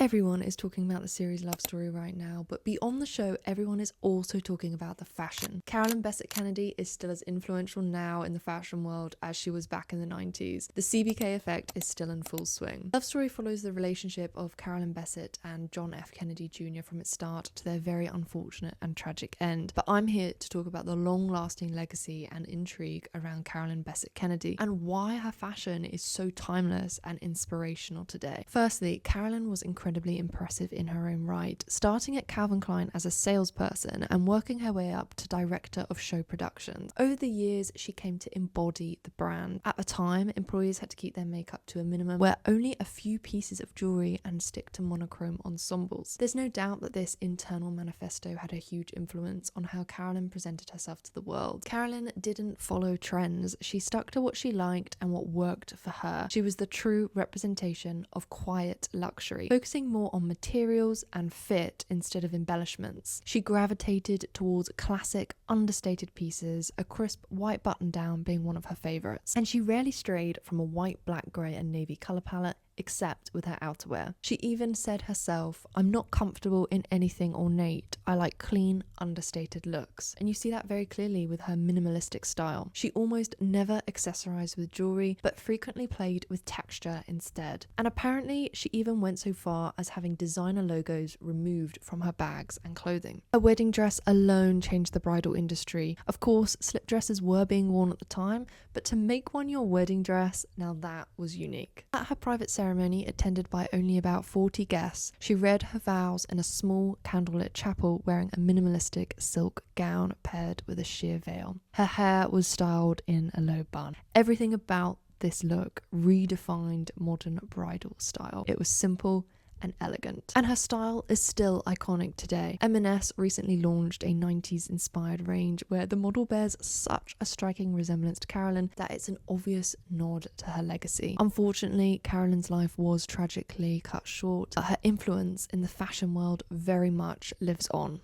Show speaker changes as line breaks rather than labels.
Everyone is talking about the series Love Story right now, but beyond the show, everyone is also talking about the fashion. Carolyn Bessette Kennedy is still as influential now in the fashion world as she was back in the 90s. The CBK effect is still in full swing. Love Story follows the relationship of Carolyn Bessette and John F. Kennedy Jr. from its start to their very unfortunate and tragic end. But I'm here to talk about the long-lasting legacy and intrigue around Carolyn Bessette Kennedy and why her fashion is so timeless and inspirational today. Firstly, Carolyn was incredibly impressive in her own right, starting at Calvin Klein as a salesperson and working her way up to director of show productions. Over the years, she came to embody the brand. At the time, employees had to keep their makeup to a minimum, wear only a few pieces of jewelry and stick to monochrome ensembles. There's no doubt that this internal manifesto had a huge influence on how Carolyn presented herself to the world. Carolyn didn't follow trends. She stuck to what she liked and what worked for her. She was the true representation of quiet luxury, focusing more on materials and fit instead of embellishments. She gravitated towards classic, understated pieces, a crisp white button down being one of her favourites. And she rarely strayed from a white, black, grey and navy colour palette, except with her outerwear. She even said herself, "I'm not comfortable in anything ornate. I like clean, understated looks." And you see that very clearly with her minimalistic style. She almost never accessorized with jewelry, but frequently played with texture instead. And apparently, she even went so far as having designer logos removed from her bags and clothing. A wedding dress alone changed the bridal industry. Of course, slip dresses were being worn at the time, but to make one your wedding dress, now that was unique. At her private ceremony, attended by only about 40 guests, she read her vows in a small candlelit chapel wearing a minimalistic silk gown paired with a sheer veil. Her hair was styled in a low bun. Everything about this look redefined modern bridal style. It was simple and elegant. And her style is still iconic today. M&S recently launched a 90s inspired range where the model bears such a striking resemblance to Carolyn that it's an obvious nod to her legacy. Unfortunately, Carolyn's life was tragically cut short, but her influence in the fashion world very much lives on.